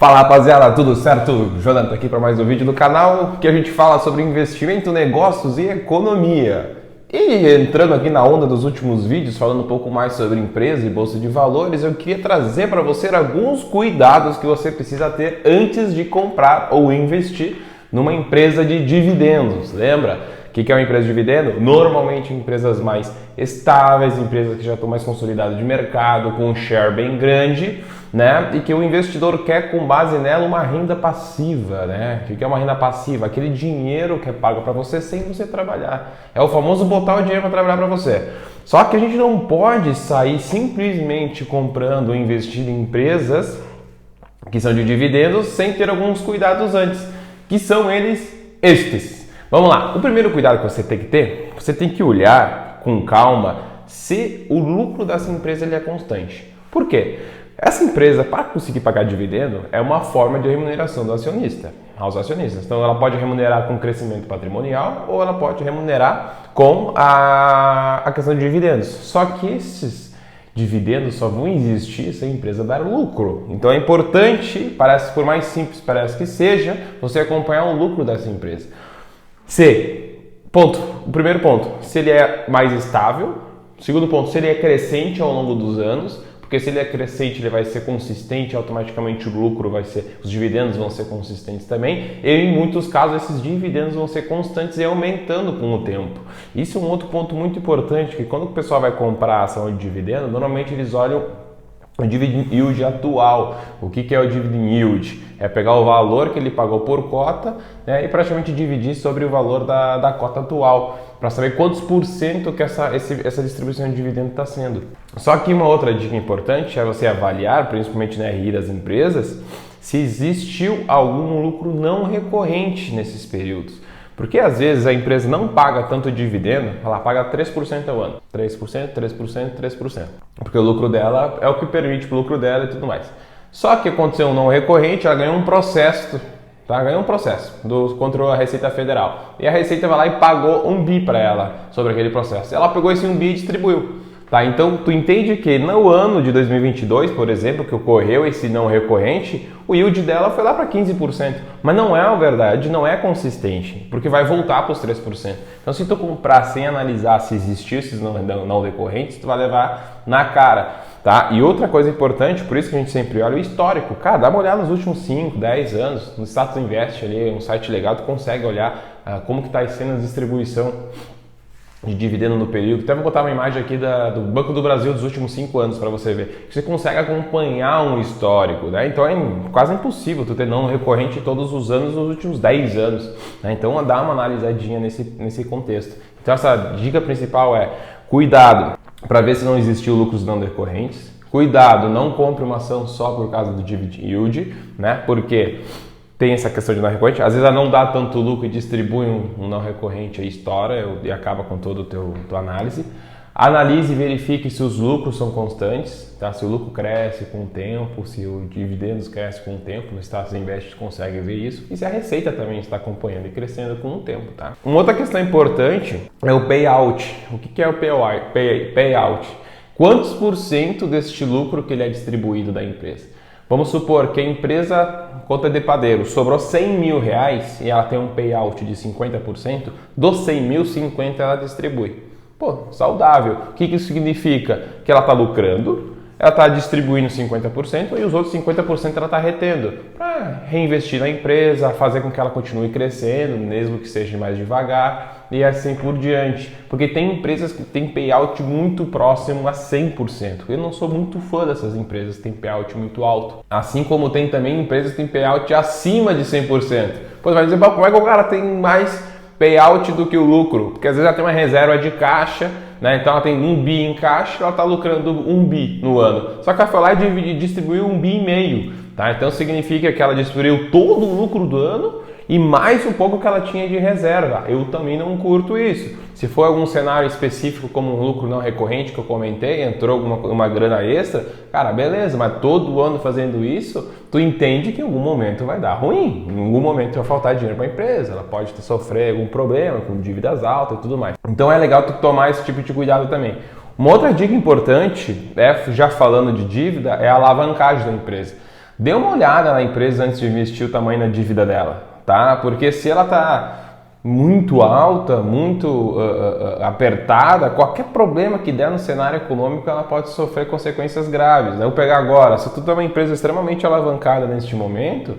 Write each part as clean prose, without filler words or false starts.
Fala rapaziada, tudo certo? Jonathan aqui para mais um vídeo do canal que a gente fala sobre investimento, negócios e economia. E entrando aqui na onda dos últimos vídeos, falando um pouco mais sobre empresa e bolsa de valores, eu queria trazer para você alguns cuidados que você precisa ter antes de comprar ou investir numa empresa de dividendos. Lembra? O que é uma empresa de dividendo? Normalmente empresas mais estáveis, empresas que já estão mais consolidadas de mercado, com um share bem grande, né? E que o investidor quer, com base nela, uma renda passiva, né? O que é uma renda passiva? Aquele dinheiro que é pago para você sem você trabalhar. É o famoso botar o dinheiro para trabalhar para você. Só que a gente não pode sair simplesmente comprando ou investindo em empresas que são de dividendos sem ter alguns cuidados antes, que são eles estes. Vamos lá, o primeiro cuidado que você tem que ter, você tem que olhar com calma se o lucro dessa empresa ele é constante. Por quê? Essa empresa, para conseguir pagar dividendo, é uma forma de remuneração do acionista, aos acionistas. Então ela pode remunerar com crescimento patrimonial ou ela pode remunerar com a questão de dividendos. Só que esses dividendos só vão existir se a empresa dar lucro. Então é importante, por mais simples parece que seja, você acompanhar o lucro dessa empresa. O primeiro ponto, se ele é mais estável. Segundo ponto, se ele é crescente ao longo dos anos, porque se ele é crescente, ele vai ser consistente, automaticamente o lucro os dividendos vão ser consistentes também. E em muitos casos, esses dividendos vão ser constantes e aumentando com o tempo. Isso é um outro ponto muito importante, que quando o pessoal vai comprar a ação de dividendo, normalmente eles olham o dividend yield atual. O que é o dividend yield? É pegar o valor que ele pagou por cota, né, e praticamente dividir sobre o valor da cota atual, para saber quantos por cento que essa distribuição de dividendo está sendo. Só que uma outra dica importante é você avaliar, principalmente na RI das empresas, se existiu algum lucro não recorrente nesses períodos. Porque às vezes a empresa não paga tanto dividendo, ela paga 3% ao ano. 3%, 3%, 3%. Porque o lucro dela é o que permite o lucro dela e tudo mais. Só que aconteceu um não recorrente, ela ganhou um processo, tá? Ganhou um processo contra a Receita Federal. E a Receita vai lá e pagou 1 bi para ela sobre aquele processo. Ela pegou esse 1 bi e distribuiu. Tá, então, tu entende que no ano de 2022, por exemplo, que ocorreu esse não recorrente, o yield dela foi lá para 15%. Mas não é a verdade, não é consistente, porque vai voltar para os 3%. Então, se tu comprar sem analisar se existiu esses não recorrentes, tu vai levar na cara. Tá? E outra coisa importante, por isso que a gente sempre olha o histórico. Cara, dá uma olhada nos últimos 5, 10 anos, no Status Invest ali, um site legal, tu consegue olhar como que está sendo a distribuição de dividendo no período. Até vou botar uma imagem aqui do Banco do Brasil dos últimos 5 anos para você ver. Você consegue acompanhar um histórico, né? Então é quase impossível tu ter não recorrente todos os anos nos últimos 10 anos. Né? Então dá uma analisadinha nesse contexto. Então essa dica principal é cuidado para ver se não existiu lucros não recorrentes. Cuidado, não compre uma ação só por causa do dividend yield, né? Porque tem essa questão de não recorrente, às vezes ela não dá tanto lucro e distribui um não recorrente, aí estoura e acaba com toda a tua análise. Analise e verifique se os lucros são constantes, tá? Se o lucro cresce com o tempo, se o dividendos cresce com o tempo, no Status Invest consegue ver isso, e se a receita também está acompanhando e crescendo com o tempo, tá? Uma outra questão importante é o payout. O que é o payout? Quantos por cento deste lucro que ele é distribuído da empresa? Vamos supor que a empresa, conta de padeiro, sobrou 100 mil reais e ela tem um payout de 50%, dos 100 mil, 50 ela distribui. Pô, saudável. O que isso significa? Que ela está lucrando, ela está distribuindo 50% e os outros 50% ela está retendo para reinvestir na empresa, fazer com que ela continue crescendo, mesmo que seja mais devagar e assim por diante. Porque tem empresas que têm payout muito próximo a 100%. Eu não sou muito fã dessas empresas que têm payout muito alto. Assim como tem também empresas que têm payout acima de 100%. Pois vai dizer, como é que o cara tem mais payout do que o lucro? Porque às vezes ela tem uma reserva de caixa, né? Então ela tem 1 bi em caixa, ela está lucrando 1 bi no ano. Só que ela foi lá e distribuiu 1,5 bi. Tá? Então significa que ela distribuiu todo o lucro do ano e mais um pouco que ela tinha de reserva. Eu também não curto isso. Se for algum cenário específico como um lucro não recorrente que eu comentei, entrou uma grana extra, cara, beleza, mas todo ano fazendo isso, tu entende que em algum momento vai dar ruim, em algum momento vai faltar dinheiro para a empresa, ela pode sofrer algum problema com dívidas altas e tudo mais. Então é legal tu tomar esse tipo de cuidado também. Uma outra dica importante, já falando de dívida, é a alavancagem da empresa. dê uma olhada na empresa antes de investir o tamanho da dívida dela, tá? Porque se ela está muito alta, muito apertada, qualquer problema que der no cenário econômico, ela pode sofrer consequências graves. Vou pegar agora, se tu tem uma empresa extremamente alavancada neste momento,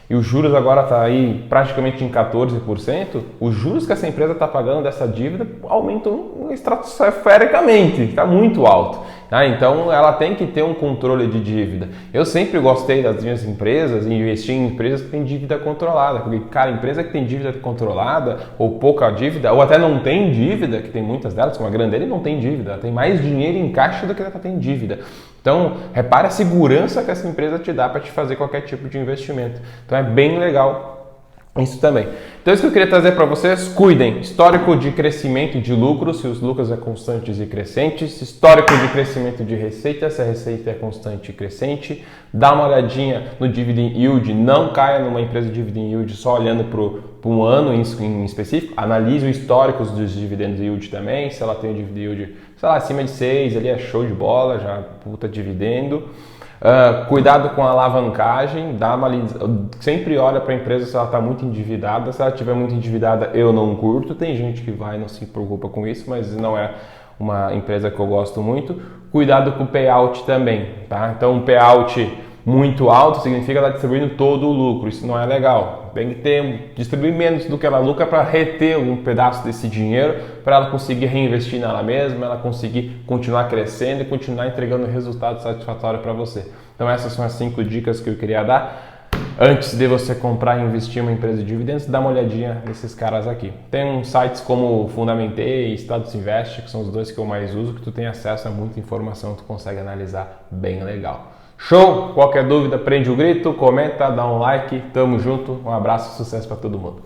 e os juros agora está aí praticamente em 14%, os juros que essa empresa está pagando dessa dívida aumentam estratosfericamente, está muito alto. Tá? Então ela tem que ter um controle de dívida. Eu sempre gostei das minhas empresas e investir em empresas que têm dívida controlada, porque, cara, empresa que tem dívida controlada ou pouca dívida, ou até não tem dívida, que tem muitas delas, como a grande dele não tem dívida, ela tem mais dinheiro em caixa do que ela tem dívida. Então, repare a segurança que essa empresa te dá para te fazer qualquer tipo de investimento. Então, é bem legal isso também. Então, isso que eu queria trazer para vocês, cuidem. Histórico de crescimento de lucros, se os lucros é constantes e crescentes. Histórico de crescimento de receita, se a receita é constante e crescente. Dá uma olhadinha no dividend yield. Não caia numa empresa de dividend yield só olhando para um ano em específico. Analise o histórico dos dividend yield também. Se ela tem o dividend yield, sei lá, acima de 6, ali é show de bola, já puta dividendo. Cuidado com a alavancagem, sempre olha para a empresa se ela está muito endividada. Se ela estiver muito endividada, eu não curto. Tem gente que vai, não se preocupa com isso, mas não é uma empresa que eu gosto muito. Cuidado com o payout também, tá? Então, um payout muito alto significa que ela está distribuindo todo o lucro. Isso não é legal. Tem que distribuir menos do que ela lucra para reter um pedaço desse dinheiro, para ela conseguir reinvestir nela mesma, ela conseguir continuar crescendo e continuar entregando resultado satisfatório para você. Então essas são as 5 dicas que eu queria dar. Antes de você comprar e investir em uma empresa de dividendos, dá uma olhadinha nesses caras aqui. Tem uns sites como Fundamentei e Status Invest, que são os dois que eu mais uso, que tu tem acesso a muita informação, tu consegue analisar bem legal. Show? Qualquer dúvida, prende o grito, comenta, dá um like, tamo junto, um abraço, sucesso para todo mundo.